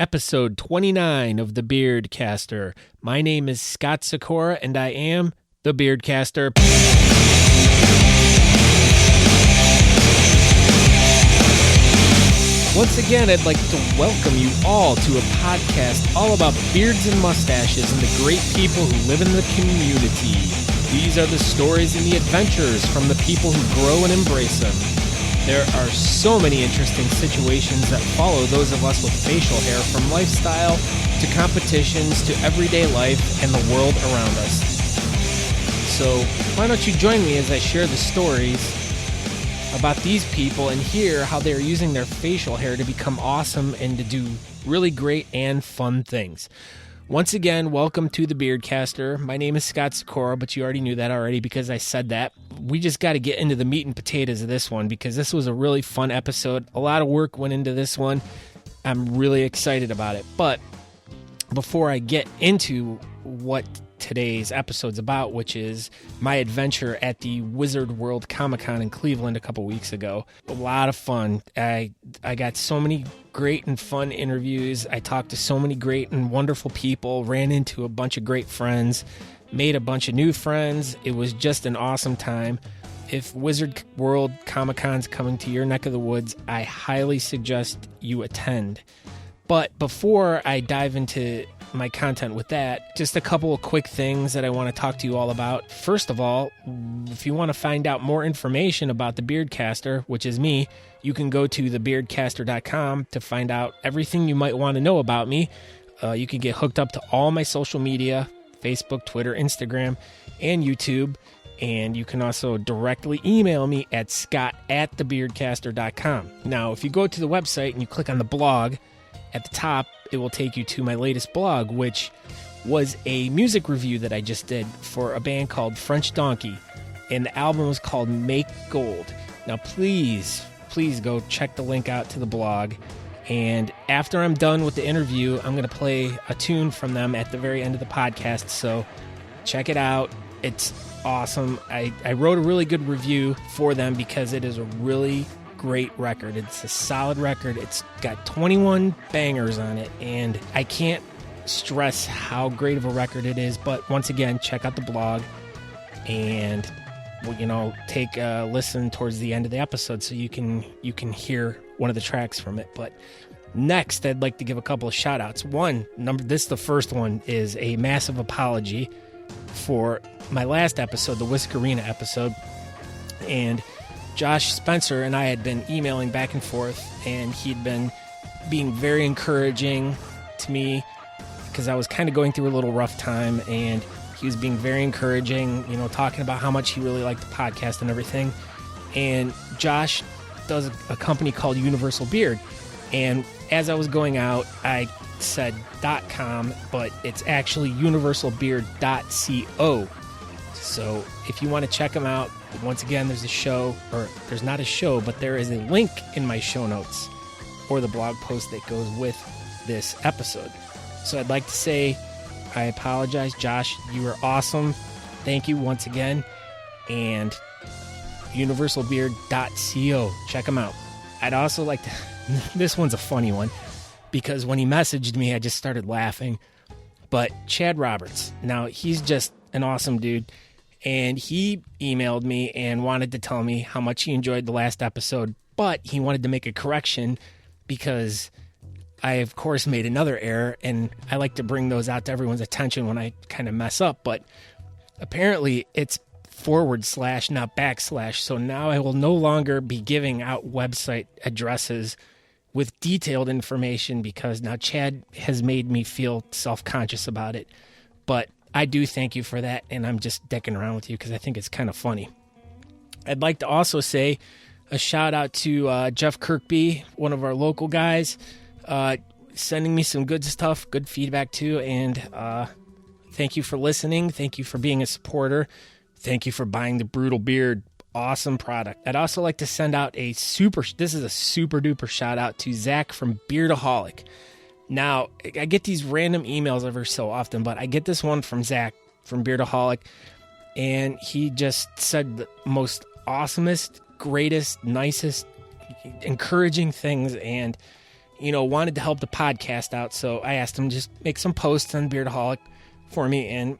episode 29 of The Beardcaster. My name is Scott Sikora, and I am The Beardcaster. Once again, I'd like to welcome you all to a podcast all about beards and mustaches and the great people who live in the community. These are the stories and the adventures from the people who grow and embrace them. There are so many interesting situations that follow those of us with facial hair, from lifestyle to competitions to everyday life and the world around us. So why don't you join me as I share the stories about these people and hear how they're using their facial hair to become awesome and to do really great and fun things. Once again, welcome to the Beardcaster. My name is Scott Sikora, but you already knew that already because I said that. We just got to get into the meat and potatoes of this one because this was a really fun episode. A lot of work went into this one. I'm really excited about it. But before I get into what today's episode's about, which is my adventure at the Wizard World Comic-Con in Cleveland a couple weeks ago. A lot of fun. I got so many great and fun interviews. I talked to so many great and wonderful people, ran into a bunch of great friends, made a bunch of new friends. It was just an awesome time. If Wizard World Comic-Con's coming to your neck of the woods, I highly suggest you attend. But before I dive into my content with that, just a couple of quick things that I want to talk to you all about. First of all, if you want to find out more information about the Beardcaster, which is me, you can go to thebeardcaster.com to find out everything you might want to know about me. You can get hooked up to all my social media, Facebook, Twitter, Instagram, and YouTube. And you can also directly email me at scott@thebeardcaster.com. Now, if you go to the website and you click on the blog, at the top, it will take you to my latest blog, which was a music review that I just did for a band called French Donkey, and the album was called Make Gold. Now, please go check the link out to the blog, and after I'm done with the interview, I'm going to play a tune from them at the very end of the podcast, so check it out. It's awesome. I wrote a really good review for them because it is a really great record. It's a solid record. It's got 21 bangers on it, and I can't stress how great of a record it is. But once again, check out the blog and take a listen towards the end of the episode so you can hear one of the tracks from it. But next, I'd like to give a couple of shout outs. The first one is a massive apology for my last episode, the Whiskerina episode, and Josh Spencer and I had been emailing back and forth, and he'd been being very encouraging to me because I was kind of going through a little rough time, and he was being very encouraging, talking about how much he really liked the podcast and everything. And Josh does a company called Universal Beard, and as I was going out, I said .com, but it's actually universalbeard.co. So if you want to check them out, once again, there's not a show, but there is a link in my show notes or the blog post that goes with this episode. So I'd like to say I apologize, Josh. You were awesome. Thank you once again. And universalbeard.co. Check them out. I'd also like to... This one's a funny one because when he messaged me, I just started laughing. But Chad Roberts. Now, he's just an awesome dude. And he emailed me and wanted to tell me how much he enjoyed the last episode, but he wanted to make a correction because I, of course, made another error, and I like to bring those out to everyone's attention when I kind of mess up, but apparently it's / not /, so now I will no longer be giving out website addresses with detailed information because now Chad has made me feel self-conscious about it, but I do thank you for that, and I'm just decking around with you because I think it's kind of funny. I'd like to also say a shout-out to Jeff Kirkby, one of our local guys, sending me some good stuff, good feedback too, and thank you for listening. Thank you for being a supporter. Thank you for buying the Brutal Beard. Awesome product. I'd also like to send out this is a super-duper shout-out to Zach from Beardaholic. Now, I get these random emails every so often, but I get this one from Zach from Beardaholic, and he just said the most awesomest, greatest, nicest, encouraging things, and wanted to help the podcast out. So I asked them just make some posts on Beardaholic for me. And,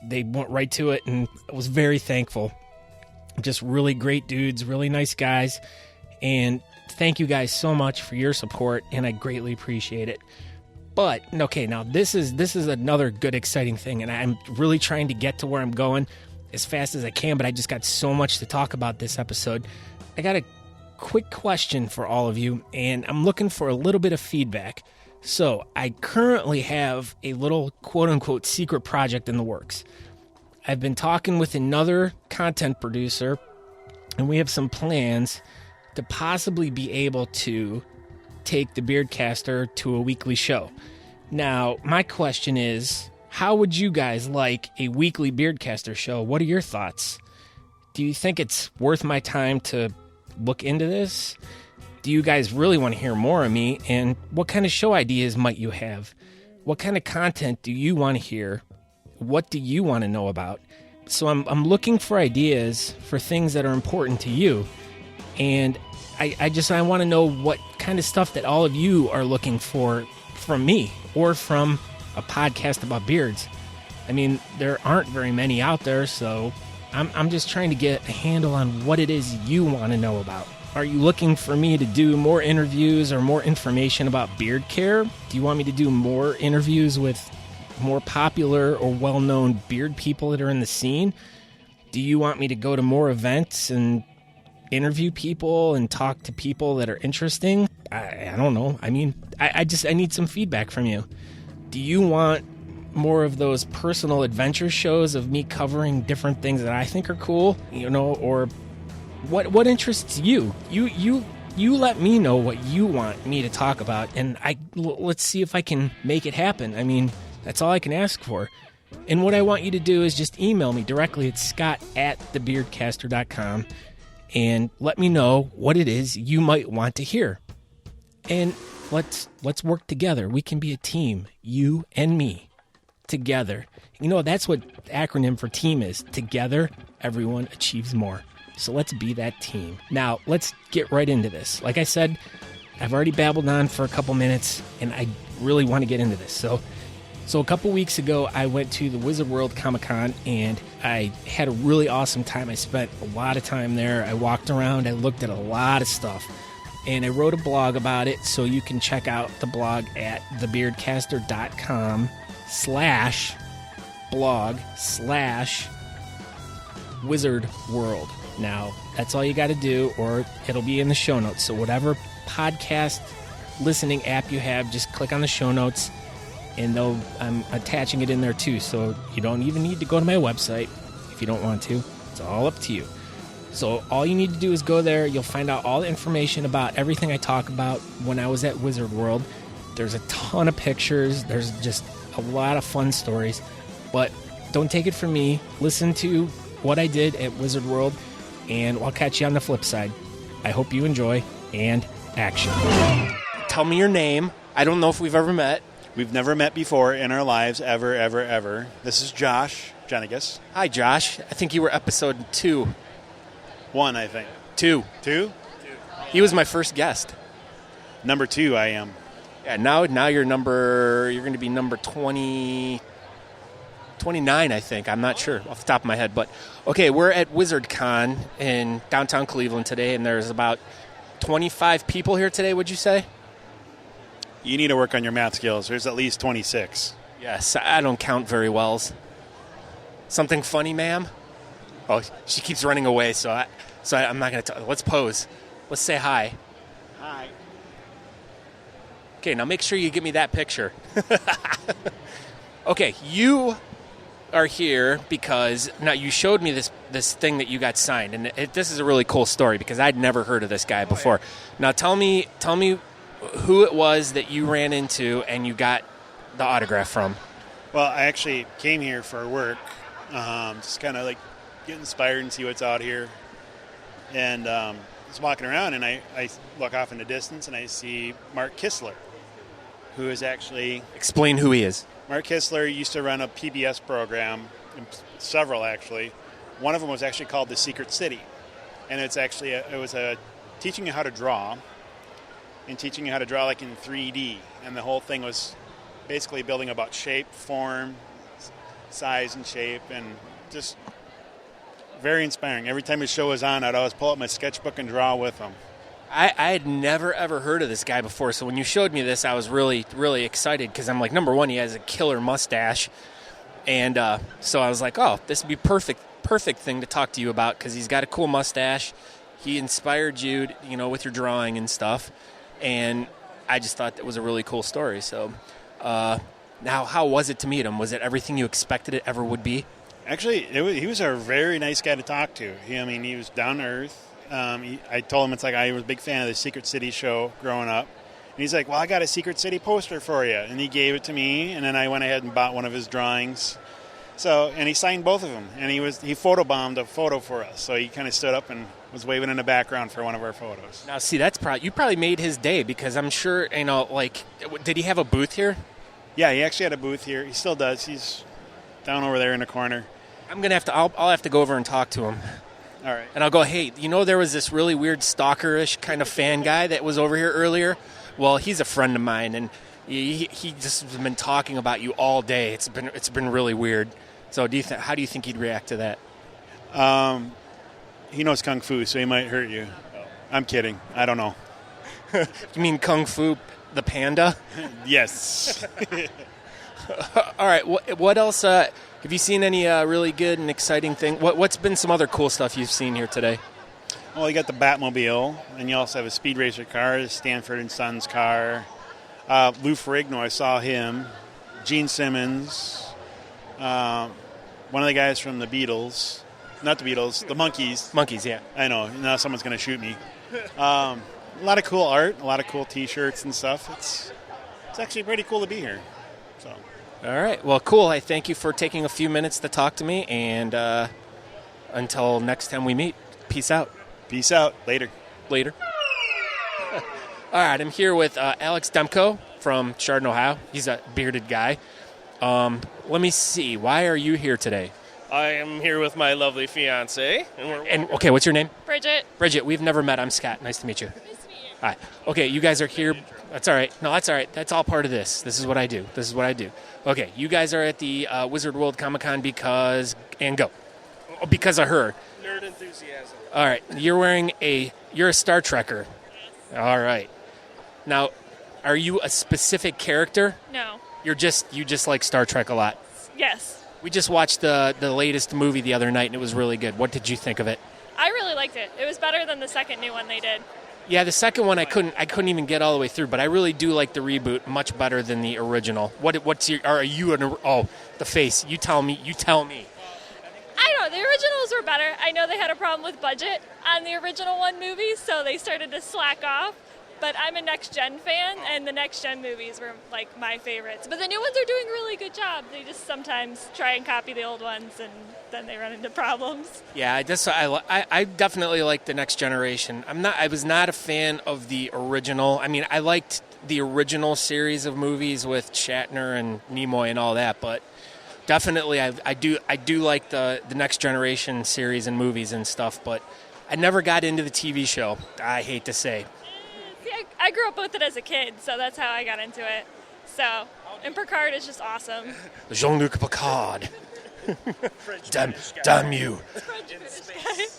they went right to it, and I was very thankful. Just really great dudes, really nice guys. And thank you guys so much for your support, and I greatly appreciate it. But, okay, now this is another good, exciting thing, and I'm really trying to get to where I'm going as fast as I can, but I just got so much to talk about this episode. I got a quick question for all of you, and I'm looking for a little bit of feedback. So, I currently have a little quote-unquote secret project in the works. I've been talking with another content producer, and we have some plans to possibly be able to take the Beardcaster to a weekly show. Now, my question is, how would you guys like a weekly Beardcaster show? What are your thoughts? Do you think it's worth my time to look into this? Do you guys really want to hear more of me? And what kind of show ideas might you have? What kind of content do you want to hear? What do you want to know about? So I'm looking for ideas for things that are important to you. And I want to know what kind of stuff that all of you are looking for from me or from a podcast about beards. I mean, there aren't very many out there, so I'm just trying to get a handle on what it is you want to know about. Are you looking for me to do more interviews or more information about beard care? Do you want me to do more interviews with more popular or well-known beard people that are in the scene? Do you want me to go to more events and interview people and talk to people that are interesting? I don't know. I mean, I need some feedback from you. Do you want more of those personal adventure shows of me covering different things that I think are cool, or what interests you? You let me know what you want me to talk about, and let's see if I can make it happen. I mean, that's all I can ask for. And what I want you to do is just email me directly at scott@thebeardcaster.com and let me know what it is you might want to hear. And let's work together. We can be a team, you and me, together. That's what the acronym for team is. Together, everyone achieves more. So let's be that team. Now, let's get right into this. Like I said, I've already babbled on for a couple minutes, and I really want to get into this. So a couple weeks ago, I went to the Wizard World Comic-Con, and I had a really awesome time. I spent a lot of time there. I walked around. I looked at a lot of stuff, and I wrote a blog about it, so you can check out the blog at thebeardcaster.com/blog/Wizard World. Now, that's all you got to do, or it'll be in the show notes. So whatever podcast listening app you have, just click on the show notes, and I'm attaching it in there too. So you don't even need to go to my website if you don't want to. It's all up to you. So all you need to do is go there. You'll find out all the information about everything I talk about when I was at Wizard World. There's a ton of pictures. There's just a lot of fun stories. But don't take it from me. Listen to what I did at Wizard World, and I'll catch you on the flip side. I hope you enjoy, and action. Tell me your name. I don't know if we've ever met. We've never met before in our lives, ever, ever, ever. This is Josh Jenigas. Hi, Josh. I think you were episode 2. 1, I think. 2. 2? He was my first guest. Number 2, I am. Yeah, now you're going to be number 29, I think. I'm not sure off the top of my head. But, okay, we're at WizardCon in downtown Cleveland today, and there's about 25 people here today, would you say? You need to work on your math skills. There's at least 26. Yes, I don't count very well. Something funny, ma'am? Oh, she keeps running away, so I'm not going to talk. Let's pose. Let's say hi. Hi. Okay, now make sure you give me that picture. Okay, you are here because now you showed me this thing that you got signed, and this is a really cool story because I'd never heard of this guy before. Now tell me who it was that you ran into and you got the autograph from. Well, I actually came here for work, just kind of like get inspired and see what's out here. And I was walking around, and I look off in the distance, and I see Mark Kistler, who is actually... Explain who he is. Mark Kistler used to run a PBS program, several actually. One of them was actually called The Secret City, and it was teaching you how to draw. and teaching you how to draw like in 3D. And the whole thing was basically building about shape, form, size, and shape, and just very inspiring. Every time his show was on, I'd always pull up my sketchbook and draw with him. I had never, ever heard of this guy before, so when you showed me this, I was really, really excited because I'm like, number one, he has a killer mustache, and so I was like, oh, this would be perfect thing to talk to you about because he's got a cool mustache. He inspired you, with your drawing and stuff, and I just thought that was a really cool story. So now, how was it to meet him? Was it everything you expected it ever would be? Actually, he was a very nice guy to talk to. He was down to earth. I told him I was a big fan of the Secret City show growing up. And he's like, well, I got a Secret City poster for you. And he gave it to me, and then I went ahead and bought one of his drawings. And he signed both of them, and he photobombed a photo for us. So he kind of stood up and was waving in the background for one of our photos. Now, see, you probably made his day because I'm sure, did he have a booth here? Yeah, he actually had a booth here. He still does. He's down over there in the corner. I'll have to go over and talk to him. All right. And I'll go, hey, there was this really weird stalkerish kind of fan guy that was over here earlier. Well, he's a friend of mine, and he just has been talking about you all day. It's been really weird. So how do you think he'd react to that? He knows Kung Fu, so he might hurt you. I'm kidding. I don't know. You mean Kung Fu the panda? Yes. All right. What else? Have you seen any really good and exciting thing? What's been some other cool stuff you've seen here today? Well, you got the Batmobile, and you also have a Speed Racer car, the Stanford and Sons car. Lou Ferrigno, I saw him. Gene Simmons. One of the guys from the Beatles. Not the Beatles, the Monkees. Monkees, yeah. I know. Now someone's going to shoot me. A lot of cool art, a lot of cool T-shirts and stuff. It's actually pretty cool to be here. So. All right. Well, cool. I thank you for taking a few minutes to talk to me, and until next time we meet, peace out. Peace out. Later. All right. I'm here with Alex Demko from Chardon, Ohio. He's a bearded guy. Let me see. Why are you here today? I am here with my lovely fiance. And okay, what's your name? Bridget. Bridget, we've never met. I'm Scott. Nice to meet you. Nice to meet you. Hi. Okay, you guys are here. That's all right. No, that's all right. That's all part of this. This is what I do. Okay, you guys are at the Wizard World Comic-Con because of her. Nerd enthusiasm. All right. You're a Star Trekker. All right. Now, are you a specific character? No. You just like Star Trek a lot. Yes. We just watched the latest movie the other night, and it was really good. What did you think of it? I really liked it. It was better than the second new one they did. Yeah, the second one I couldn't even get all the way through, but I really do like the reboot much better than the original. The face? You tell me. I don't know. The originals were better. I know they had a problem with budget on the original one movie, so they started to slack off. But I'm a Next Gen fan, and the Next Gen movies were like my favorites. But the new ones are doing a really good job. They just sometimes try and copy the old ones, and then they run into problems. Yeah, I definitely like the Next Generation. I was not a fan of the original. I mean, I liked the original series of movies with Shatner and Nimoy and all that, but definitely I do like the Next Generation series and movies and stuff. But I never got into the TV show. I hate to say. I grew up with it as a kid, so that's how I got into it. So, and Picard is just awesome. Jean-Luc Picard. Damn you.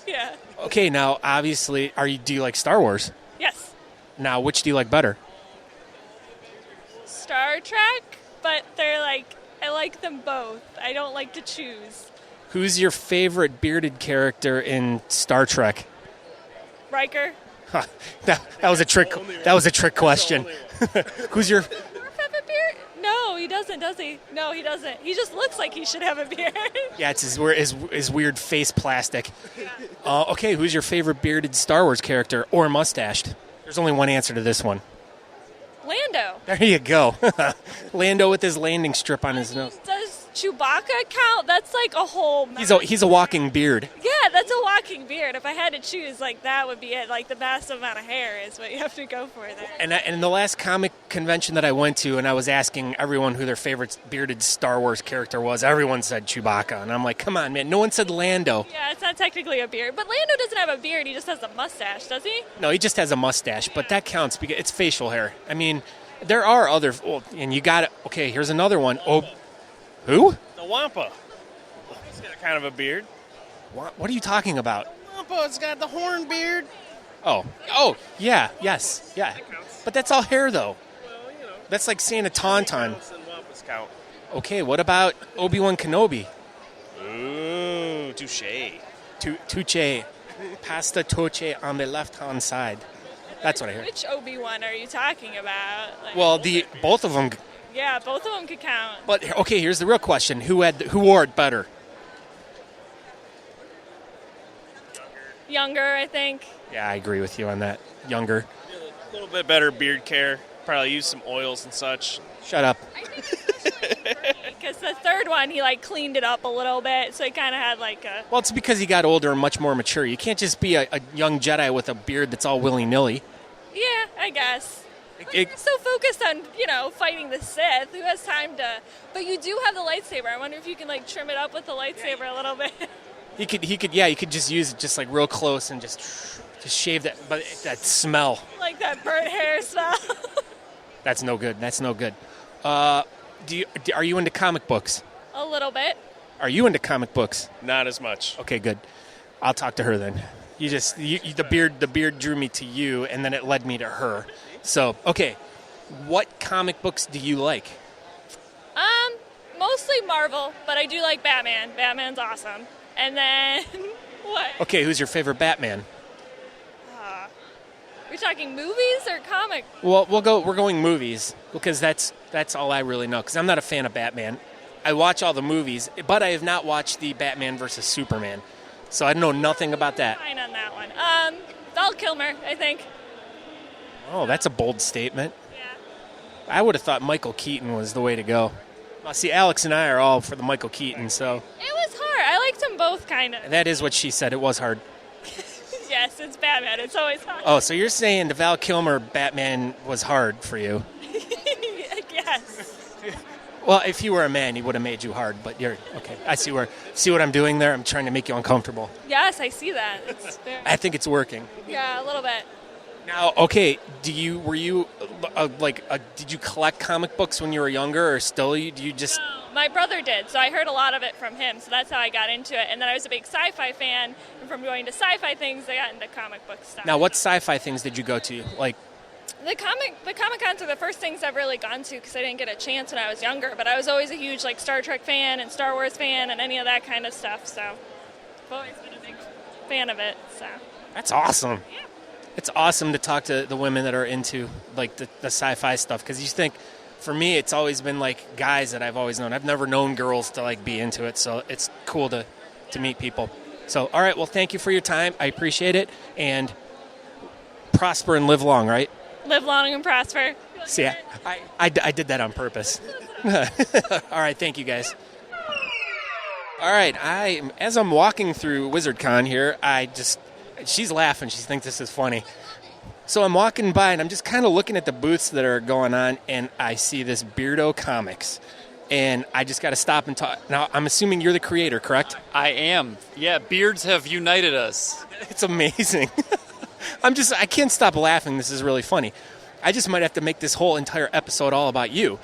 Yeah. Okay, now obviously, do you like Star Wars? Yes. Now, which do you like better? Star Trek, but I like them both. I don't like to choose. Who's your favorite bearded character in Star Trek? Riker. That was a trick. That was a trick question. Who's your? Worf have a beard? No, he doesn't. Does he? No, he doesn't. He just looks like he should have a beard. Yeah, it's his weird face plastic. Okay, who's your favorite bearded Star Wars character or mustached? There's only one answer to this one. Lando. There you go. Lando with his landing strip on his nose. Does Chewbacca count? That's like a whole... He's a walking beard. Yeah, that's a walking beard. If I had to choose, like, that would be it. Like, the vast amount of hair is what you have to go for there. And the last comic convention that I went to, and I was asking everyone who their favorite bearded Star Wars character was, everyone said Chewbacca. And I'm like, come on, man. No one said Lando. Yeah, it's not technically a beard. But Lando doesn't have a beard. He just has a mustache, does he? No, he just has a mustache, but that counts because it's facial hair. I mean, there are other... Oh, and you got it. Okay, here's another one. Oh, who? The Wampa. He's got kind of a beard. What are you talking about? Wampa's got the horn beard. Oh, yeah, yes, yeah. But that's all hair, though. Well, you know. That's like saying a tauntaun. And Wampa's count. Okay, what about Obi-Wan Kenobi? Ooh, touche. Touche. Pasta touche on the left-hand side. That's what I heard. Which Obi-Wan are you talking about? Like, Well, both of them. yeah, both of them could count. But okay, here's the real question: who wore it better? Younger, I think. Yeah, I agree with you on that. Younger. A little bit better beard care. Probably use some oils and such. Shut up. I think especially because the third one, he like cleaned it up a little bit, so he kind of had like a... Well, it's because he got older and much more mature. You can't just be a young Jedi with a beard that's all willy-nilly. Yeah, I guess. You're so focused on, fighting the Sith. Who has time to... But you do have the lightsaber. I wonder if you can, like, trim it up with the lightsaber a little bit. He could just use it just like real close and just shave that, but that smell. Like that burnt hair smell. That's no good. Are you into comic books? A little bit. Are you into comic books? Not as much. Okay, good. I'll talk to her then. The beard drew me to you, and then it led me to her. So, okay, what comic books do you like? Mostly Marvel, but I do like Batman. Batman's awesome. And then, what? Okay, who's your favorite Batman? We're talking movies or comic? Well, we're going movies because that's all I really know. Because I'm not a fan of Batman. I watch all the movies, but I have not watched the Batman versus Superman, so I know nothing about that. Fine on that one. Val Kilmer, I think. Oh, that's a bold statement. Yeah. I would have thought Michael Keaton was the way to go. Well, see, Alex and I are all for the Michael Keaton, so... It was hard. I liked them both, kind of. That is what she said. It was hard. Yes, it's Batman. It's always hard. Oh, so you're saying the Val Kilmer Batman was hard for you? Yes. Well, if you were a man, he would have made you hard, but you're... Okay, I see what I'm doing there? I'm trying to make you uncomfortable. Yes, I see that. It's very... I think it's working. Yeah, a little bit. Now, okay, did you collect comic books when you were younger, or still do you just... No, my brother did, so I heard a lot of it from him, so that's how I got into it. And then I was a big sci-fi fan, and from going to sci-fi things, I got into comic book stuff. Now, what sci-fi things did you go to? Like, the Comic-Cons are the first things I've really gone to because I didn't get a chance when I was younger, but I was always a huge Star Trek fan and Star Wars fan and any of that kind of stuff, so I've always been a big fan of it. So that's awesome. Yeah. It's awesome to talk to the women that are into the sci-fi stuff, because you think, for me, it's always been guys that I've always known. I've never known girls to be into it, so it's cool to meet people. So, all right, well, thank you for your time. I appreciate it, and prosper and live long, right? Live long and prosper. See, I did that on purpose. All right, thank you, guys. All right, as I'm walking through WizardCon here, she's laughing. She thinks this is funny. So I'm walking by, and I'm just kind of looking at the booths that are going on, and I see this Beardo Comics. And I just got to stop and talk. Now, I'm assuming you're the creator, correct? I am. Yeah, beards have united us. It's amazing. I can't stop laughing. This is really funny. I just might have to make this whole entire episode all about you.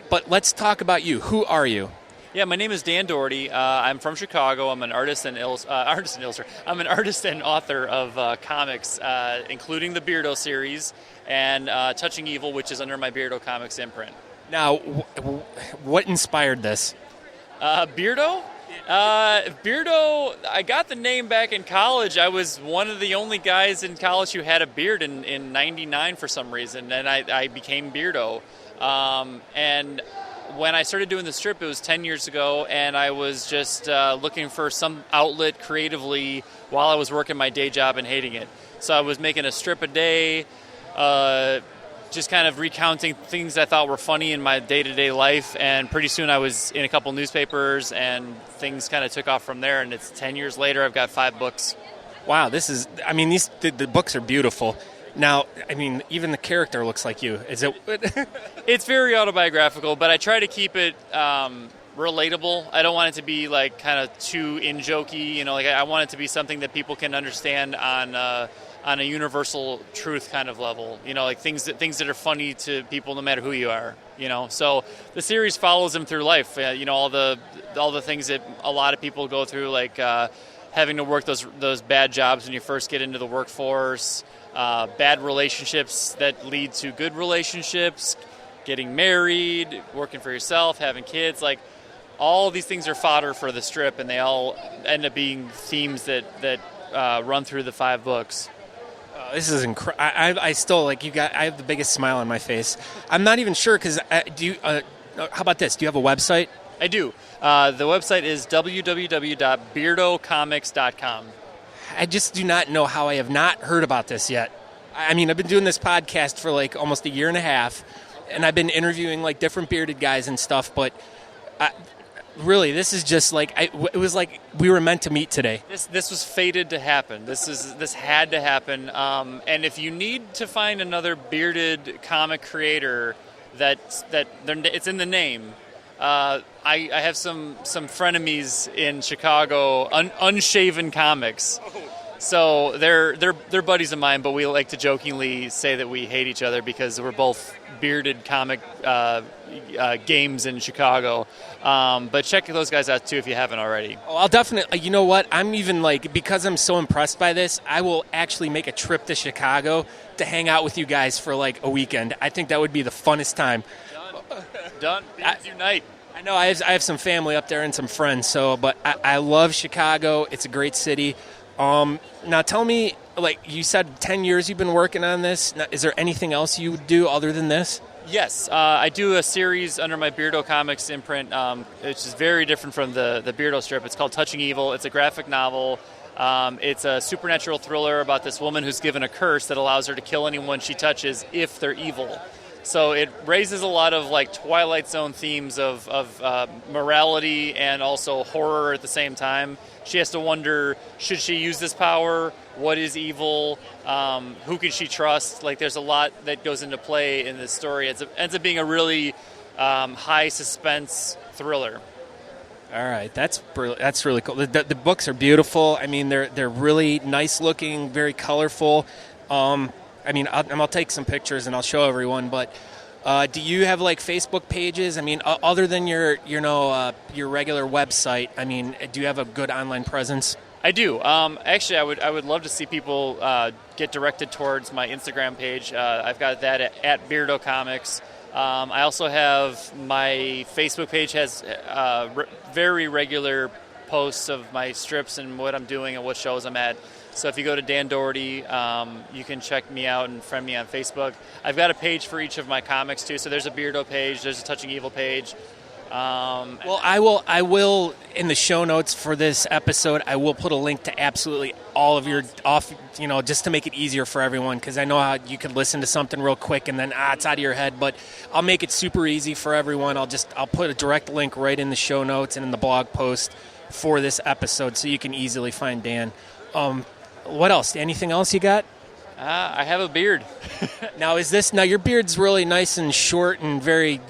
But let's talk about you. Who are you? Yeah, my name is Dan Doherty. I'm from Chicago. I'm an artist and I'm an artist and author of comics, including the Beardo series and Touching Evil, which is under my Beardo Comics imprint. Now, what inspired this? Beardo? Beardo, I got the name back in college. I was one of the only guys in college who had a beard in 99 for some reason, and I became Beardo. And when I started doing the strip, it was 10 years ago, and I was just looking for some outlet creatively while I was working my day job and hating it. So I was making a strip a day, just kind of recounting things I thought were funny in my day-to-day life, and pretty soon I was in a couple newspapers, and things kind of took off from there, and it's 10 years later, I've got 5 books. Wow, the books are beautiful. Now, even the character looks like you. Is it? It's very autobiographical, but I try to keep it relatable. I don't want it to be like kind of too in-jokey, like I want it to be something that people can understand on a universal truth kind of level, like things that are funny to people no matter who you are, So the series follows them through life, all the things that a lot of people go through, like having to work those bad jobs when you first get into the workforce, bad relationships that lead to good relationships, getting married, working for yourself, having kids, like all these things are fodder for the strip, and they all end up being themes that run through the 5 books. This is incredible. I still I have the biggest smile on my face. I'm not even sure because how about this? Do you have a website? I do. The website is www.beardocomics.com. I just do not know how I have not heard about this yet. I've been doing this podcast for almost a year and a half, and I've been interviewing different bearded guys and stuff, but really, this is just it was like we were meant to meet today. This was fated to happen. This had to happen. And if you need to find another bearded comic creator it's in the name. I have some frenemies in Chicago, unshaven comics. So they're buddies of mine, but we like to jokingly say that we hate each other because we're both bearded comic games in Chicago. But check those guys out too if you haven't already. Oh, I'll definitely. You know what? I'm even because I'm so impressed by this, I will actually make a trip to Chicago to hang out with you guys for a weekend. I think that would be the funnest time. Done. Unite. I know I have some family up there and some friends. But I love Chicago. It's a great city. Now tell me, you said 10 years you've been working on this. Now, is there anything else you would do other than this? Yes, I do a series under my Beardo Comics imprint, which is very different from the Beardo strip. It's called Touching Evil. It's a graphic novel. It's a supernatural thriller about this woman who's given a curse that allows her to kill anyone she touches if they're evil. So it raises a lot of Twilight Zone themes of morality and also horror at the same time. She has to wonder, should she use this power? What is evil? Who can she trust? There's a lot that goes into play in this story. It ends up being a really high suspense thriller. All right, that's really cool. The books are beautiful. They're really nice looking, very colorful. I'll take some pictures and I'll show everyone. But do you have Facebook pages? Other than your regular website. Do you have a good online presence? I do. Actually, I would love to see people get directed towards my Instagram page. I've got that at Beardo Comics. I also have my Facebook page has very regular posts of my strips and what I'm doing and what shows I'm at. So if you go to Dan Doherty, you can check me out and friend me on Facebook. I've got a page for each of my comics too. So there's a Beardo page, there's a Touching Evil page. I will in the show notes for this episode, I will put a link to absolutely all of your just to make it easier for everyone, because I know how you can listen to something real quick and then it's out of your head, but I'll make it super easy for everyone. I'll put a direct link right in the show notes and in the blog post for this episode so you can easily find Dan. What else? Anything else you got? I have a beard. Now your beard's really nice and short and very.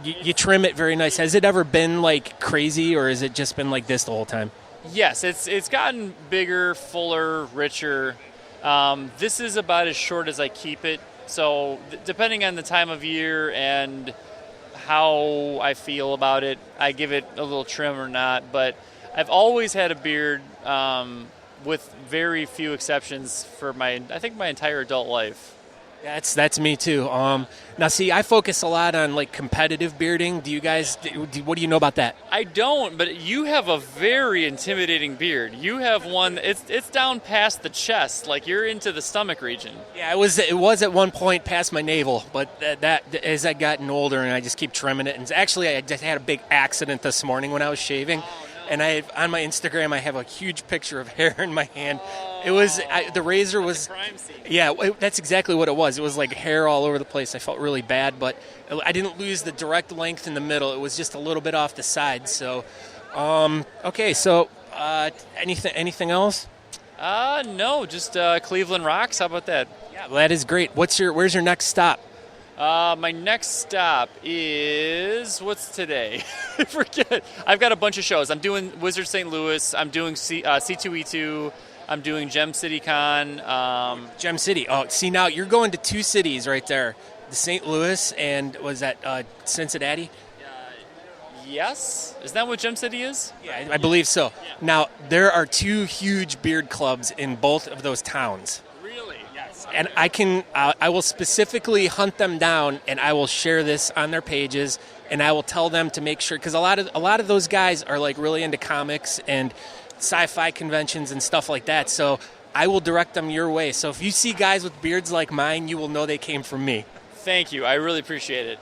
You trim it very nice. Has it ever been crazy, or has it just been like this the whole time? Yes, it's gotten bigger, fuller, richer. This is about as short as I keep it. So depending on the time of year and how I feel about it, I give it a little trim or not. But I've always had a beard, with very few exceptions for my entire adult life. That's me too. Now, see, I focus a lot on competitive bearding. Do you guys? What do you know about that? I don't, but you have a very intimidating beard. You have one. It's down past the chest, you're into the stomach region. Yeah, it was at one point past my navel, but that as I gotten older and I just keep trimming it. And actually, I just had a big accident this morning when I was shaving. Oh, no. and on my Instagram I have a huge picture of hair in my hand. It was the razor was Crime scene. yeah, that's exactly what it was. It was like hair all over the place. I felt really bad, but I didn't lose the direct length in the middle. It was just a little bit off the side. So, okay. So, anything else? No, just Cleveland rocks. How about that? Yeah, well, that is great. Where's your next stop? My next stop is what's today? I forget. I've got a bunch of shows. I'm doing Wizard St. Louis. I'm doing C2E2. I'm doing Gem City Con. Gem City. Oh, see now you're going to two cities right there. The St. Louis and was that Cincinnati? Yes. Isn't that what Gem City is? Yeah, I believe so. Yeah. Now there are two huge beard clubs in both of those towns. Really? Yes. And I will specifically hunt them down, and I will share this on their pages, and I will tell them to make sure, because a lot of those guys are like really into comics and sci-fi conventions and stuff like that. So I will direct them your way. So if you see guys with beards like mine, you will know they came from me. Thank you. I really appreciate it.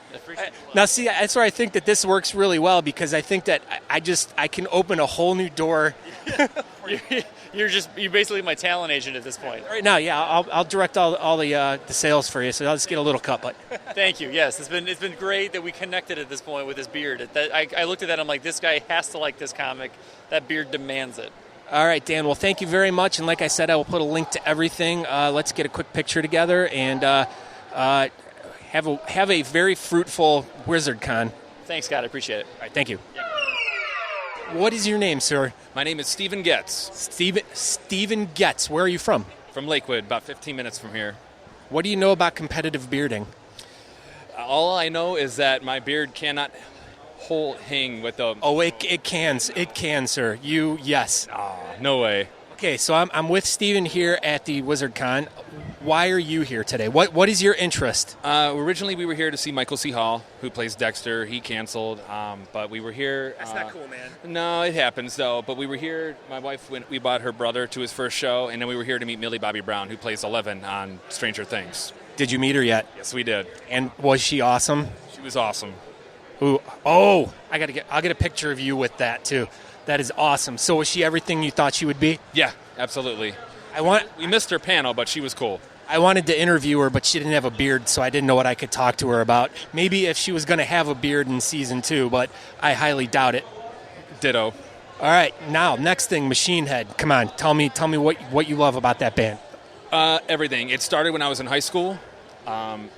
Now, see, that's where I think that this works really well, because I think that I can open a whole new door. You're basically my talent agent at this point. Right now, yeah, I'll direct all the sales for you, so I'll just get a little cut. But thank you. Yes, it's been great that we connected at this point with this beard. I looked at that. I'm like, this guy has to like this comic. That beard demands it. All right, Dan. Well, thank you very much. And like I said, I will put a link to everything. Let's get a quick picture together and have a very fruitful Wizard Con. Thanks, Scott. I appreciate it. All right, thank you. What is your name, sir? My name is Stephen Getz. Stephen Getz. Where are you from? From Lakewood, about 15 minutes from here. What do you know about competitive bearding? All I know is that my beard cannot hang with the... Oh, it can, sir. Yes. No way. Okay, so I'm with Stephen here at the Wizard Con. Why are you here today? What is your interest? Originally, we were here to see Michael C. Hall, who plays Dexter. He canceled, but we were here. That's not cool, man. No, it happens, though. But we were here. My wife, we bought her brother to his first show, and then we were here to meet Millie Bobby Brown, who plays Eleven on Stranger Things. Did you meet her yet? Yes, we did. And was she awesome? She was awesome. Ooh, I'll get a picture of you with that, too. That is awesome. So was she everything you thought she would be? Yeah, absolutely. We missed her panel, but she was cool. I wanted to interview her, but she didn't have a beard, so I didn't know what I could talk to her about. Maybe if she was going to have a beard in season 2, but I highly doubt it. Ditto. All right, now, next thing, Machine Head. Come on, tell me what you love about that band. Everything. It started when I was in high school.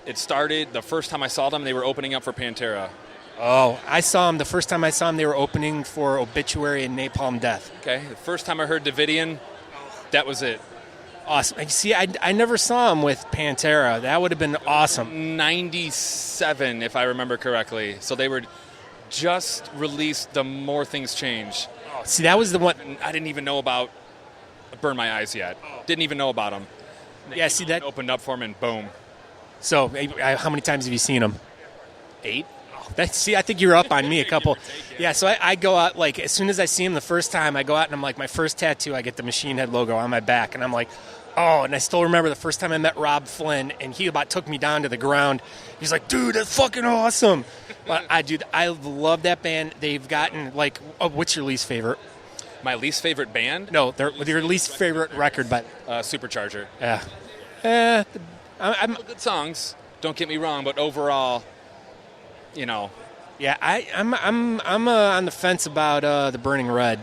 It started the first time I saw them, they were opening up for Pantera. Oh, I saw them. The first time I saw them, they were opening for Obituary and Napalm Death. Okay, the first time I heard Davidian, that was it. Awesome. See, I never saw them with Pantera. That would have been awesome. 97, if I remember correctly. So they were just released The More Things Change. Oh, see, that was the one. I didn't even know about Burn My Eyes yet. Didn't even know about them. Yeah, see, that opened up for them and boom. So, how many times have you seen them? 8. See, I think you're up on me a couple. Yeah, so I go out, like, as soon as I see him the first time, I go out and I'm like, my first tattoo, I get the Machine Head logo on my back. And I'm like, oh, and I still remember the first time I met Rob Flynn, and he about took me down to the ground. He's like, dude, that's fucking awesome. But I love that band. They've gotten, like, what's your least favorite? My least favorite band? No, your least favorite record, but... Supercharger. Yeah. I'm good songs, don't get me wrong, but overall... Yeah, I'm on the fence about the Burning Red.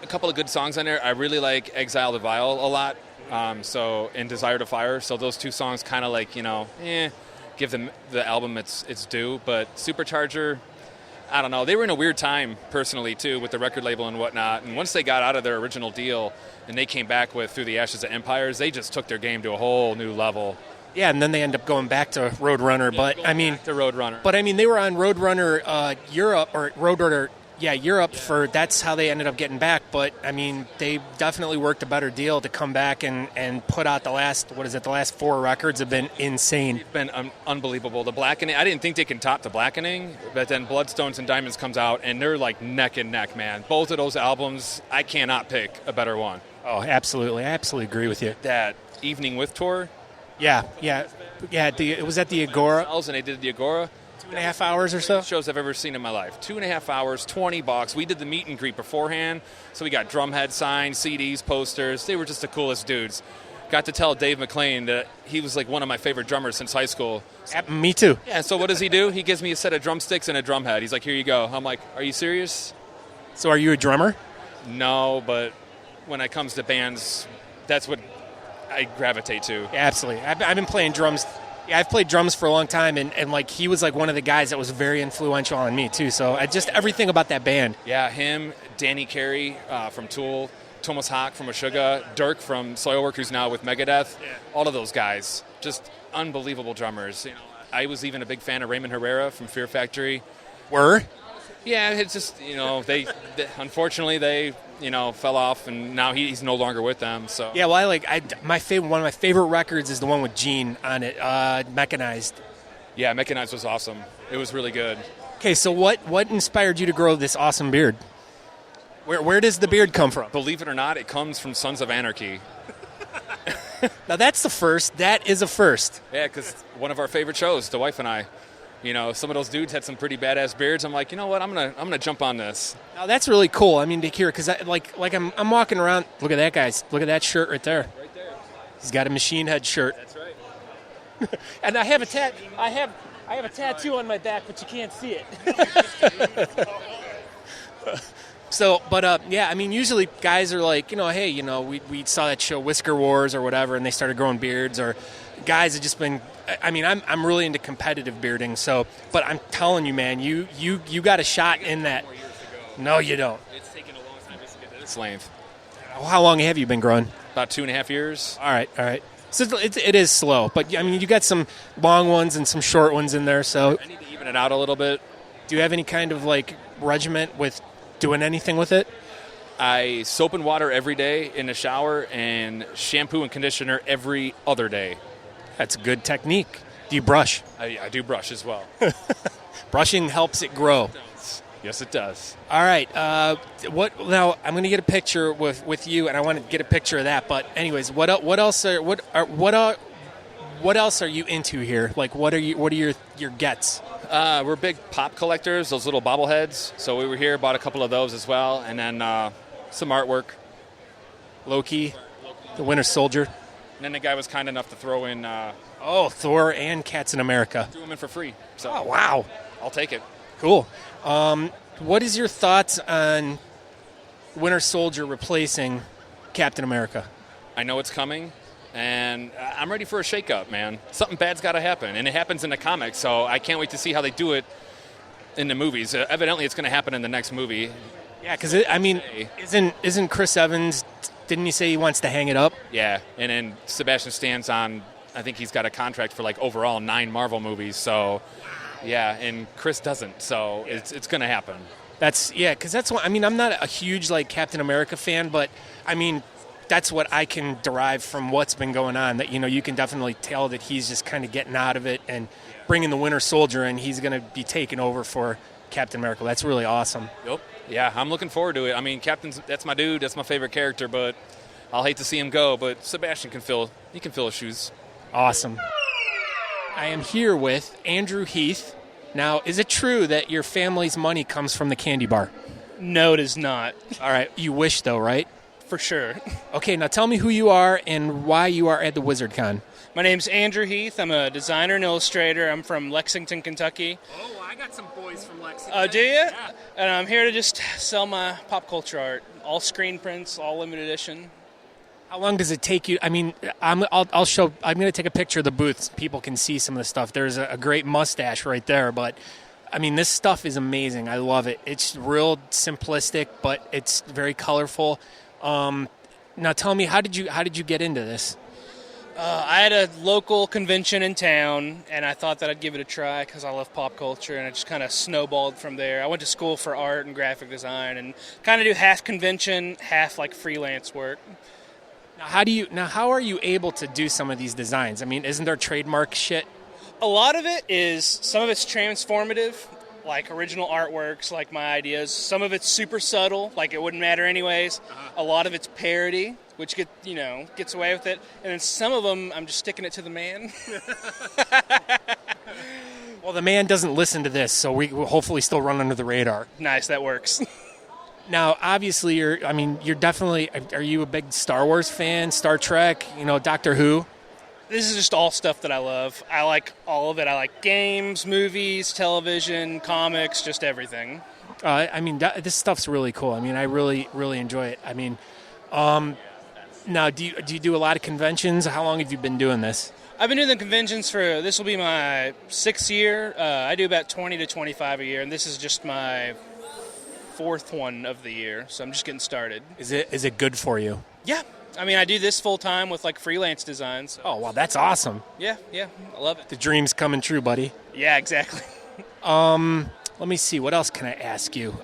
A couple of good songs on there. I really like Exile to Vile a lot. And Desire to Fire. So those two songs kind of like give them the album its due. But Supercharger, I don't know. They were in a weird time personally too with the record label and whatnot. And once they got out of their original deal and they came back with Through the Ashes of Empires, they just took their game to a whole new level. Yeah, and then they end up going back to Roadrunner. But I mean, they were on Roadrunner Europe or Roadrunner, Europe that's how they ended up getting back. But I mean, they definitely worked a better deal to come back and put out the last 4 records have been insane. It's been unbelievable. The Blackening, I didn't think they could top the Blackening, but then Bloodstones and Diamonds comes out and they're like neck and neck, man. Both of those albums, I cannot pick a better one. Oh, absolutely, I absolutely agree with you. That Evening With tour. Yeah. It was at the Agora. And they did the Agora. 2.5 hours or so? Shows I've ever seen in my life. 2.5 hours, $20. We did the meet and greet beforehand, so we got drumhead signs, CDs, posters. They were just the coolest dudes. Got to tell Dave McClain that he was like one of my favorite drummers since high school. Me too. Yeah, so what does he do? He gives me a set of drumsticks and a drumhead. He's like, here you go. I'm like, are you serious? So are you a drummer? No, but when it comes to bands, that's what I gravitate to. Yeah, absolutely. I've been playing drums. Yeah, I've played drums for a long time, and like he was like one of the guys that was very influential on me too. So just everything about that band. Yeah, him, Danny Carey from Tool, Thomas Hawk from Meshuggah, Dirk from Soilwork, who's now with Megadeth. Yeah. All of those guys, just unbelievable drummers. You know, I was even a big fan of Raymond Herrera from Fear Factory. Were? Yeah, it's just, you know, they unfortunately they, you know, fell off, and now he's no longer with them. So yeah, well, one of my favorite records is the one with Gene on it, Mechanized. Yeah, Mechanized was awesome. It was really good. Okay, so what inspired you to grow this awesome beard? Where does the beard come from? Believe it or not, it comes from Sons of Anarchy. Now that's the first. That is a first. Yeah, because one of our favorite shows, the wife and I, you know, some of those dudes had some pretty badass beards. I'm like, you know what? I'm gonna jump on this. Now that's really cool. I mean, to hear, because I'm walking around. Look at that, guys. Look at that shirt right there. Right there. He's got a Machine Head shirt. That's right. And I have a tattoo on my back, but you can't see it. So, but yeah, I mean, usually guys are like, you know, hey, you know, we saw that show Whisker Wars or whatever, and they started growing beards, or guys have just been. I mean, I'm really into competitive bearding, so. But I'm telling you, man, you got a shot in that. No, you don't. It's taken a long time just to get to this length. How long have you been growing? About 2.5 years. All right. So it is slow, but I mean, you got some long ones and some short ones in there. So I need to even it out a little bit. Do you have any kind of like regiment with doing anything with it? I soap and water every day in the shower, and shampoo and conditioner every other day. That's a good technique. Do you brush? I do brush as well. Brushing helps it grow. Yes, it does. All right. What now? I'm going to get a picture with you, and I want to get a picture of that. But anyways, what else are you into here? Like, what are your gets? We're big pop collectors, those little bobbleheads. So we were here, bought a couple of those as well, and then some artwork. Loki, the Winter Soldier. And then the guy was kind enough to throw in... Thor and Captain America. Threw them in for free. So oh, wow. I'll take it. Cool. What is your thoughts on Winter Soldier replacing Captain America? I know it's coming, and I'm ready for a shakeup, man. Something bad's got to happen, and it happens in the comics, so I can't wait to see how they do it in the movies. Evidently, it's going to happen in the next movie. Yeah, because, isn't Chris Evans... Didn't he say he wants to hang it up? Yeah, and then Sebastian Stan's on, I think he's got a contract for like overall 9 Marvel movies. So, yeah, and Chris doesn't. So it's going to happen. Because that's what, I mean, I'm not a huge like Captain America fan, but I mean, that's what I can derive from what's been going on. That, you know, you can definitely tell that he's just kind of getting out of it and bringing the Winter Soldier in. He's going to be taking over for Captain America. That's really awesome. Yep. Yeah, I'm looking forward to it. I mean, that's my dude. That's my favorite character, but I'll hate to see him go. But Sebastian can fill his shoes. Awesome. I am here with Andrew Heath. Now, is it true that your family's money comes from the candy bar? No, it is not. All right. You wish, though, right? For sure. Okay, now tell me who you are and why you are at the WizardCon. My name's Andrew Heath. I'm a designer and illustrator. I'm from Lexington, Kentucky. Oh, I got some boys from Lexington. Oh, do you? Yeah. And I'm here to just sell my pop culture art. All screen prints, all limited edition. How long does it take you? I mean, I'll show. I'm going to take a picture of the booth so people can see some of the stuff. There's a great mustache right there, but I mean, this stuff is amazing. I love it. It's real simplistic, but it's very colorful. Now, tell me, how did you get into this? I had a local convention in town, and I thought that I'd give it a try because I love pop culture, and it just kind of snowballed from there. I went to school for art and graphic design and kind of do half convention, half like freelance work. Now, how are you able to do some of these designs? I mean, isn't there trademark shit? A lot of it is, some of it's transformative, like original artworks, like my ideas. Some of it's super subtle, like it wouldn't matter anyways. A lot of it's parody, which gets away with it. And then some of them, I'm just sticking it to the man. Well, the man doesn't listen to this, so we will hopefully still run under the radar. Nice, that works. Now, obviously, you're definitely, are you a big Star Wars fan, Star Trek, Doctor Who? This is just all stuff that I love. I like all of it. I like games, movies, television, comics, just everything. This stuff's really cool. I really, really enjoy it. Now, do you do a lot of conventions? How long have you been doing this? I've been doing the conventions this will be my 6th year. I do about 20 to 25 a year, and this is just my 4th one of the year, so I'm just getting started. Is it good for you? Yeah. I do this full time with freelance designs. So. Oh, wow, that's awesome. Yeah, I love it. The dream's coming true, buddy. Yeah, exactly. Let me see, what else can I ask you?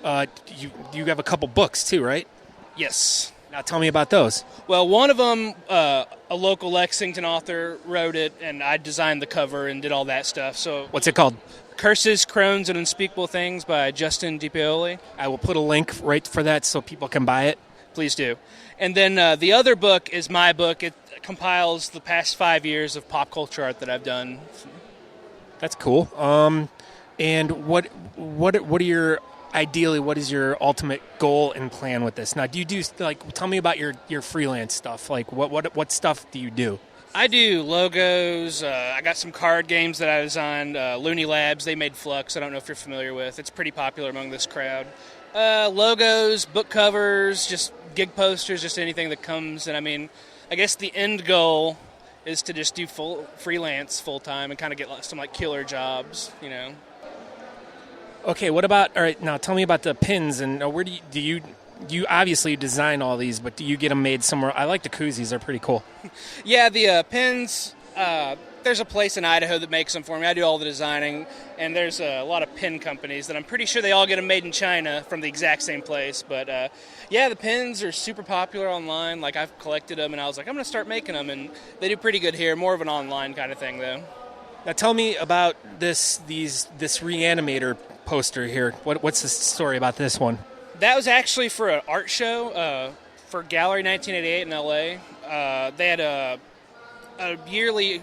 You have a couple books too, right? Yes. Now tell me about those. Well, one of them, a local Lexington author wrote it, and I designed the cover and did all that stuff. So, what's it called? Curses, Crones, and Unspeakable Things by Justin DiPioli. I will put a link right for that so people can buy it. Please do. And then the other book is my book. It compiles the past 5 years of pop culture art that I've done. That's cool. And what is your ultimate goal and plan with this? Now, do you do tell me about your freelance stuff? What stuff do you do? I do logos. I got some card games that I designed. Looney Labs, they made Flux. I don't know if you're familiar with. It's pretty popular among this crowd. Logos, book covers, just gig posters, just anything that comes. And I guess the end goal is to just do freelance full time and kind of get some killer jobs, Okay, all right, now tell me about the pins and where do you obviously design all these, but do you get them made somewhere? I like the koozies, they're pretty cool. Yeah, the pins, there's a place in Idaho that makes them for me. I do all the designing, and there's a lot of pin companies that I'm pretty sure they all get them made in China from the exact same place. But the pins are super popular online. I've collected them, and I was like, I'm going to start making them, and they do pretty good here. More of an online kind of thing, though. Now tell me about this Reanimator poster here. What's the story about this one? That was actually for an art show for Gallery 1988 in LA. They had a yearly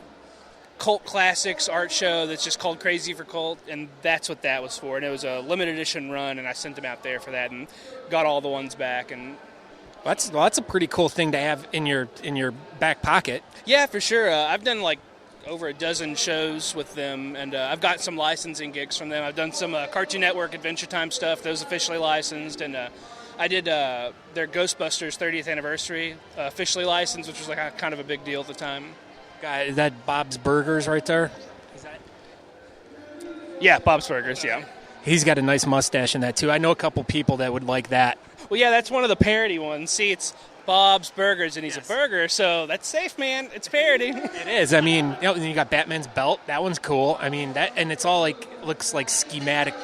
cult classics art show that's just called Crazy for Cult, and that's what that was for. And it was a limited edition run, and I sent them out there for that and got all the ones back. And that's a pretty cool thing to have in your back pocket. Yeah, for sure. I've done over a dozen shows with them, and I've got some licensing gigs from them. I've done some Cartoon Network Adventure Time stuff. Those officially licensed, and I did their Ghostbusters 30th anniversary officially licensed, which was kind of a big deal at the time. Guy, is that Bob's Burgers right there? Yeah, Bob's Burgers, yeah. He's got a nice mustache in that, too. I know a couple people that would like that. Well, yeah, that's one of the parody ones. See, it's Bob's Burgers, and he's a burger, so that's safe, man. It's parody. It is. And you got Batman's belt. That one's cool. That, and it's all looks like schematic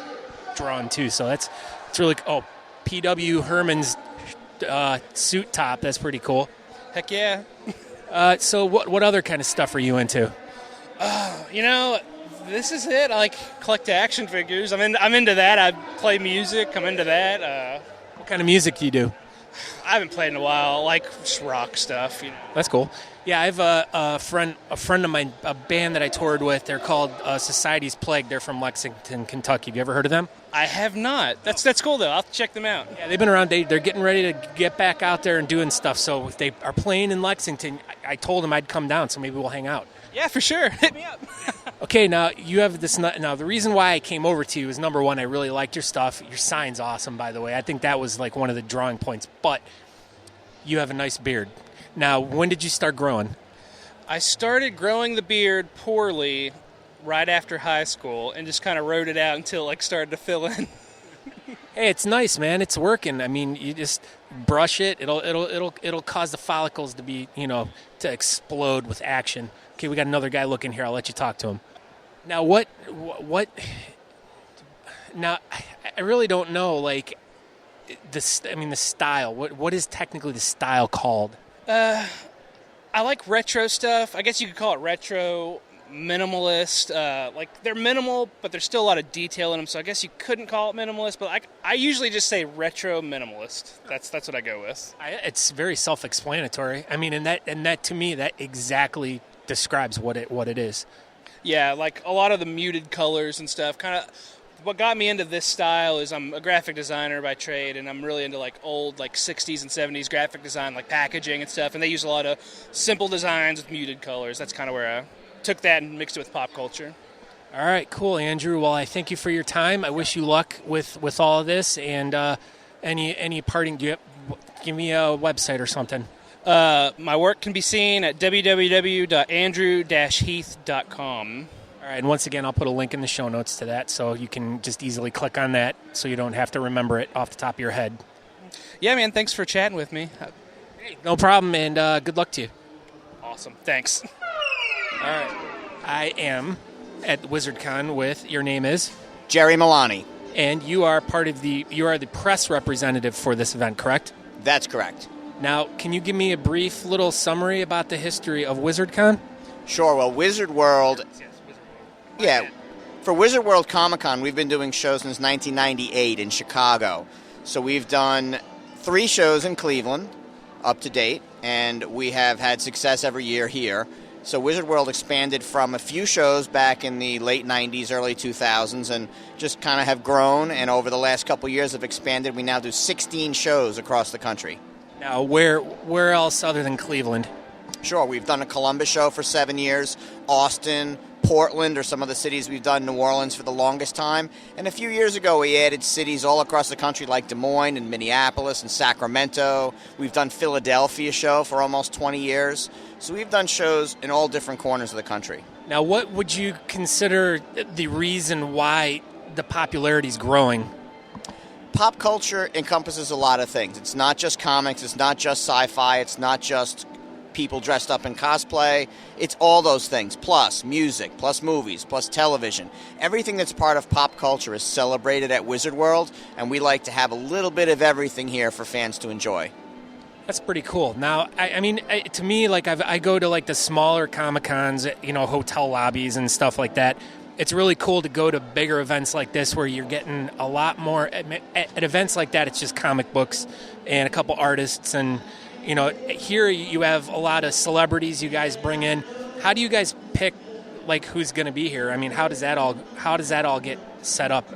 drawn too. So it's really. Oh, P.W. Herman's suit top. That's pretty cool. Heck yeah. So what other kind of stuff are you into? This is it. I collect action figures. I'm into that. I play music. I'm into that. What kind of music do you do? I haven't played in a while, just rock stuff, That's cool. Yeah, I have a friend of mine, a band that I toured with. They're called Society's Plague. They're from Lexington, Kentucky. Have you ever heard of them? I have not. That's cool, though. I'll have to check them out. Yeah, they've been around. They're getting ready to get back out there and doing stuff. So if they are playing in Lexington, I told them I'd come down, so maybe we'll hang out. Yeah, for sure. Hit me up. Okay, now you have this. Now the reason why I came over to you is, number one, I really liked your stuff. Your sign's awesome, by the way. I think that was one of the drawing points. But you have a nice beard. Now, when did you start growing? I started growing the beard poorly right after high school and just kind of rode it out until it started to fill in. Hey, it's nice, man. It's working. You just brush it. It'll cause the follicles to be, to explode with action. Okay, we got another guy looking here. I'll let you talk to him. Now, what? Now, I really don't know. The style. What is technically the style called? I like retro stuff. I guess you could call it retro, minimalist. They're minimal, but there's still a lot of detail in them. So I guess you couldn't call it minimalist. But I usually just say retro minimalist. That's what I go with. It's very self-explanatory. And that to me, that exactly describes what it is. Yeah, like a lot of the muted colors and stuff. Kind of what got me into this style is I'm a graphic designer by trade, and I'm really into like old like 60s and 70s graphic design, like packaging and stuff. And they use a lot of simple designs with muted colors. That's kind of where I took that and mixed it with pop culture. All right, cool, Andrew. Well, I thank you for your time. I wish you luck with all of this. And any parting, give me a website or something. My work can be seen at www.andrew-heath.com. All right, and once again, I'll put a link in the show notes to that, so you can just easily click on that, so you don't have to remember it off the top of your head. Yeah, man, thanks for chatting with me. Hey, no problem, and good luck to you. Awesome, thanks. All right, I am at WizardCon with, your name is? Jerry Milani. And you are you are the press representative for this event, correct? That's correct. Now, can you give me a brief little summary about the history of WizardCon? Sure. Well, Wizard World. Yeah, for Wizard World Comic Con, we've been doing shows since 1998 in Chicago. So we've done 3 shows in Cleveland up to date, and we have had success every year here. So Wizard World expanded from a few shows back in the late 90s, early 2000s, and just kind of have grown, and over the last couple years have expanded. We now do 16 shows across the country. Now, where else other than Cleveland? Sure, we've done a Columbus show for 7 years, Austin, Portland are some of the cities we've done, New Orleans for the longest time. And a few years ago, we added cities all across the country like Des Moines and Minneapolis and Sacramento. We've done Philadelphia show for almost 20 years. So we've done shows in all different corners of the country. Now, what would you consider the reason why the popularity is growing? Pop culture encompasses a lot of things. It's not just comics, it's not just sci-fi, it's not just people dressed up in cosplay. It's all those things, plus music, plus movies, plus television. Everything that's part of pop culture is celebrated at Wizard World, and we like to have a little bit of everything here for fans to enjoy. That's pretty cool. Now, I mean, to me, like I go to like the smaller Comic-Cons, hotel lobbies and stuff like that. It's really cool to go to bigger events like this where you're getting a lot more. At events like that, it's just comic books and a couple artists, and here you have a lot of celebrities you guys bring in. How do you guys pick like who's going to be here? I mean, how does that all get set up?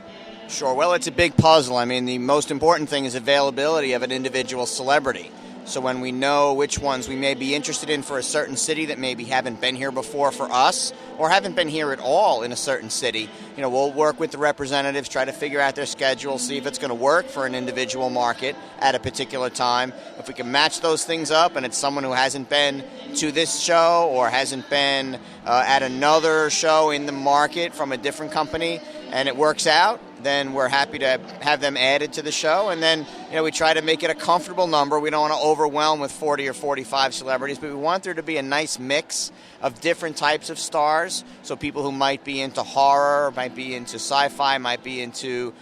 Sure. Well, it's a big puzzle. I mean, the most important thing is availability of an individual celebrity. So when we know which ones we may be interested in for a certain city that maybe haven't been here before for us or haven't been here at all in a certain city, we'll work with the representatives, try to figure out their schedule, see if it's going to work for an individual market at a particular time. If we can match those things up and it's someone who hasn't been to this show or hasn't been at another show in the market from a different company and it works out, then we're happy to have them added to the show. And then, we try to make it a comfortable number. We don't want to overwhelm with 40 or 45 celebrities, but we want there to be a nice mix of different types of stars. So people who might be into horror, might be into sci-fi, might be into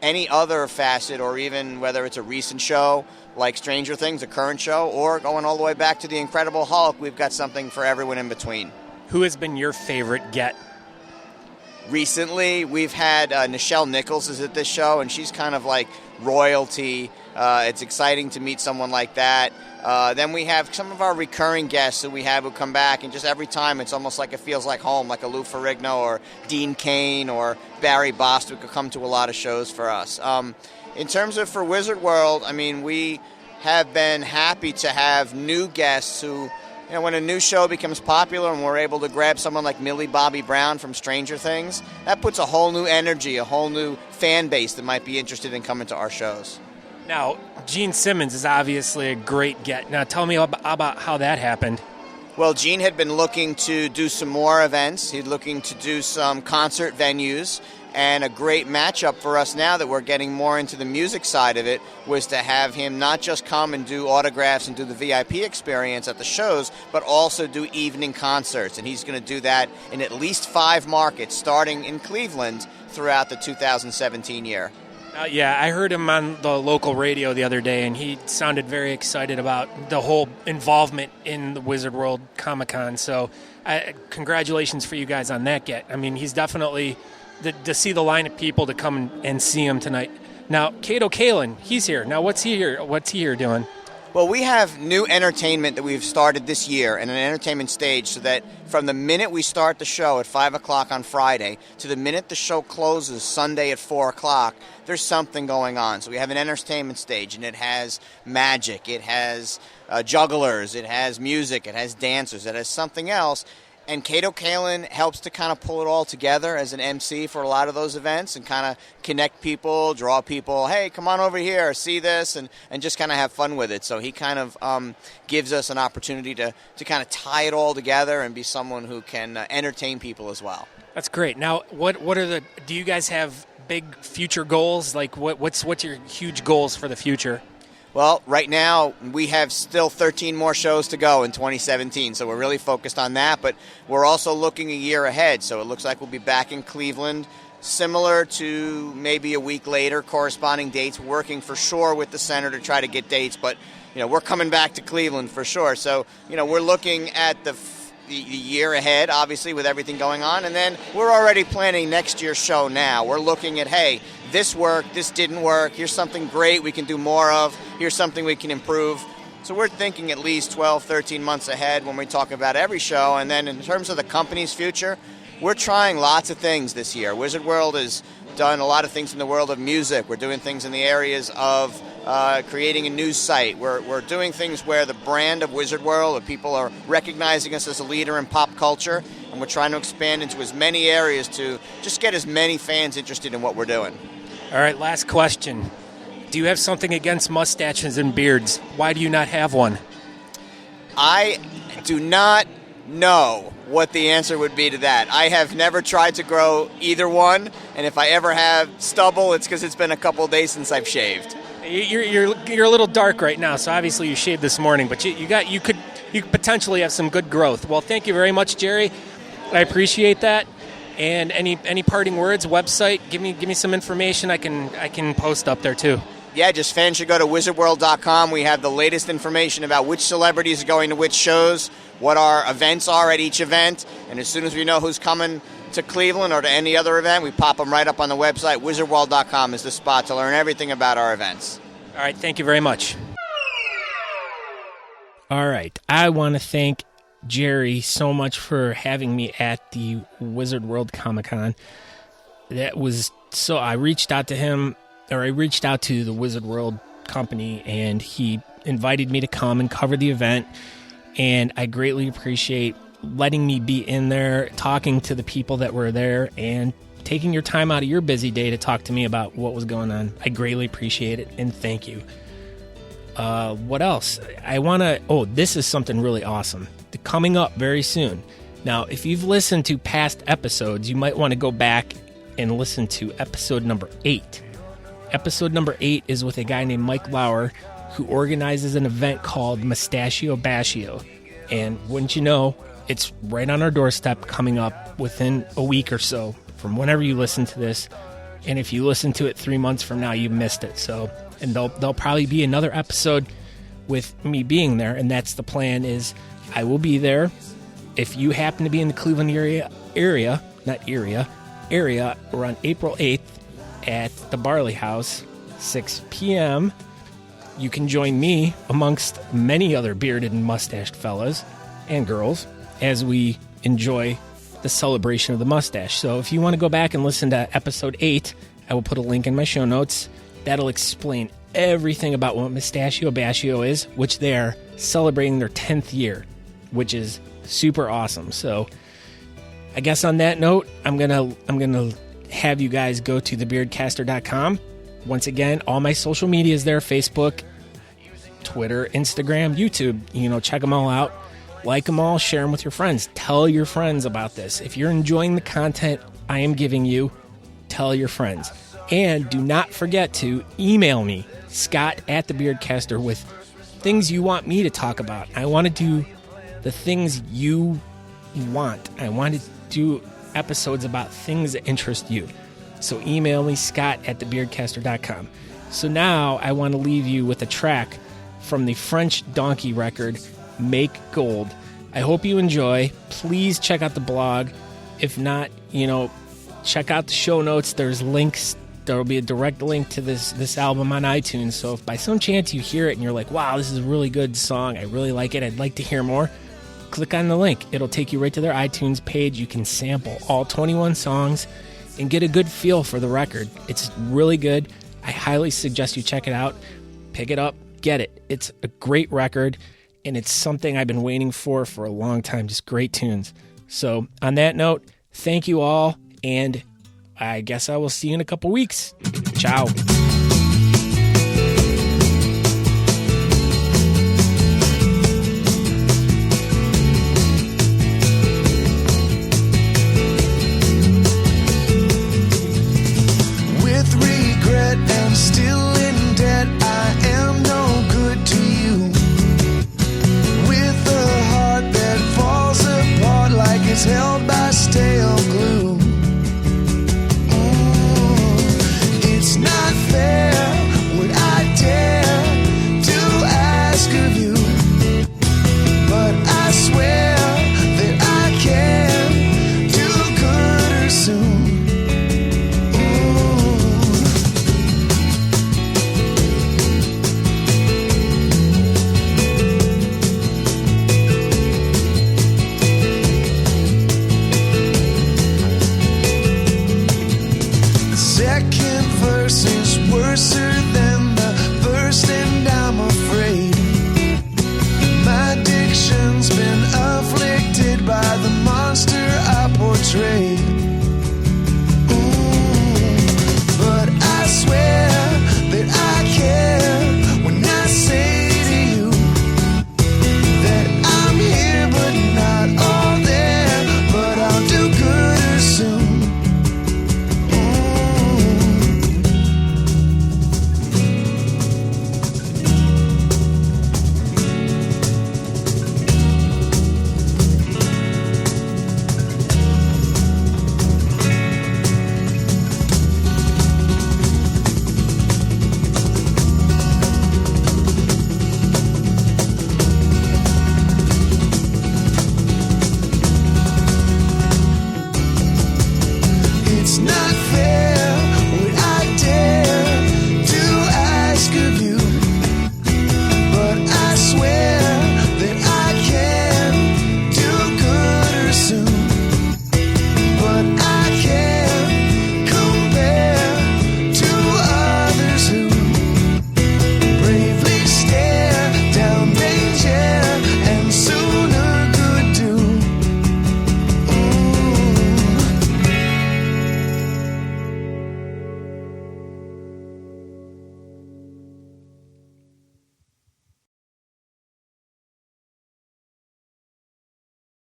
any other facet, or even whether it's a recent show like Stranger Things, a current show, or going all the way back to the Incredible Hulk, we've got something for everyone in between. Who has been your favorite get? Recently, we've had Nichelle Nichols is at this show, and she's kind of like royalty. It's exciting to meet someone like that. Then we have some of our recurring guests who come back, and just every time it's almost like it feels like home, like a Lou Ferrigno or Dean Cain or Barry Bostwick who come to a lot of shows for us. In terms of for Wizard World, I mean, we have been happy to have new guests who, when a new show becomes popular and we're able to grab someone like Millie Bobby Brown from Stranger Things, that puts a whole new energy, a whole new fan base that might be interested in coming to our shows. Now, Gene Simmons is obviously a great get. Now, tell me about how that happened. Well, Gene had been looking to do some more events. He's looking to do some concert venues. And a great matchup for us now that we're getting more into the music side of it was to have him not just come and do autographs and do the VIP experience at the shows, but also do evening concerts. And he's going to do that in at least 5 markets, starting in Cleveland throughout the 2017 year. Yeah, I heard him on the local radio the other day, and he sounded very excited about the whole involvement in the Wizard World Comic-Con. So congratulations for you guys on that get. I mean, he's definitely... to see the line of people to come and see him tonight. Now, Kato Kalin, he's here. Now, what's he here doing? Well, we have new entertainment that we've started this year and an entertainment stage so that from the minute we start the show at 5 o'clock on Friday to the minute the show closes Sunday at 4 o'clock, there's something going on. So we have an entertainment stage, and it has magic, it has jugglers, it has music, it has dancers, it has something else. And Cato Kalin helps to kind of pull it all together as an MC for a lot of those events and kind of connect people, draw people, hey, come on over here, see this, and just kind of have fun with it. So he kind of gives us an opportunity to kind of tie it all together and be someone who can entertain people as well. That's great. Now, what are do you guys have big future goals? Like what's your huge goals for the future? Well, right now we have still 13 more shows to go in 2017, so we're really focused on that, but we're also looking a year ahead, so it looks like we'll be back in Cleveland, similar to maybe a week later, corresponding dates, working for sure with the center to try to get dates, but we're coming back to Cleveland for sure, so we're looking at the year ahead, obviously, with everything going on, and then we're already planning next year's show now. We're looking at, hey, this worked, this didn't work, here's something great we can do more of, here's something we can improve. So we're thinking at least 12, 13 months ahead when we talk about every show, and then in terms of the company's future, we're trying lots of things this year. Wizard World has done a lot of things in the world of music. We're doing things in the areas of creating a news site. We're doing things where the brand of Wizard World, where people are recognizing us as a leader in pop culture, and we're trying to expand into as many areas to just get as many fans interested in what we're doing. All right, last question. Do you have something against mustaches and beards? Why do you not have one? I do not know what the answer would be to that. I have never tried to grow either one, and if I ever have stubble, it's because it's been a couple of days since I've shaved. You're a little dark right now, so obviously you shaved this morning, but you could potentially have some good growth. Well, thank you very much, Jerry. I appreciate that. And any parting words, website, give me some information I can post up there too. Yeah, just fans should go to wizardworld.com. We have the latest information about which celebrities are going to which shows, what our events are at each event, and as soon as we know who's coming to Cleveland or to any other event, we pop them right up on the website. Wizardworld.com is the spot to learn everything about our events. All right, thank you very much. All right, I want to thank Jerry so much for having me at the Wizard World Comic-Con. That was so I reached out to the Wizard World company, and he invited me to come and cover the event, and I greatly appreciate letting me be in there, talking to the people that were there, and taking your time out of your busy day to talk to me about what was going on. I greatly appreciate it, and thank you. What else? This is something really awesome. Coming up very soon. Now, if you've listened to past episodes, you might want to go back and listen to episode number 8. Episode number 8 is with a guy named Mike Lauer, who organizes an event called Mustachio Bashio. And wouldn't you know, it's right on our doorstep, coming up within a week or so from whenever you listen to this. And if you listen to it 3 months from now, you missed it. And there'll probably be another episode with me being there, and that's the plan. Is I will be there. If you happen to be in the Cleveland area around April 8th at the Barley House, 6 p.m., you can join me amongst many other bearded and mustached fellas and girls as we enjoy the celebration of the mustache. So if you want to go back and listen to episode 8, I will put a link in my show notes. That'll explain everything about what Mustachio Bashio is, which they are celebrating their 10th year, which is super awesome. So I guess on that note, I'm gonna have you guys go to thebeardcaster.com. Once again, all my social media is there: Facebook, Twitter, Instagram, YouTube. Check them all out. Like them all, share them with your friends. Tell your friends about this. If you're enjoying the content I am giving you, tell your friends. And do not forget to email me, Scott at The Beardcaster, with things you want me to talk about. I want to do the things you want. I want to do episodes about things that interest you. So email me, Scott at thebeardcaster.com. So now I want to leave you with a track from the French Donkey record, Make Gold. I hope you enjoy. Please check out the blog. If not, check out the show notes. There's links there will be a direct link to this album on iTunes. So if by some chance you hear it and you're like, wow, this is a really good song, I really like it, I'd like to hear more, click on the link. It'll take you right to their iTunes page. You can sample all 21 songs and get a good feel for the record. It's really good. I highly suggest you check it out. Pick it up, get it. It's a great record, and it's something I've been waiting for a long time. Just great tunes. So on that note, thank you all, and I guess I will see you in a couple weeks. Ciao.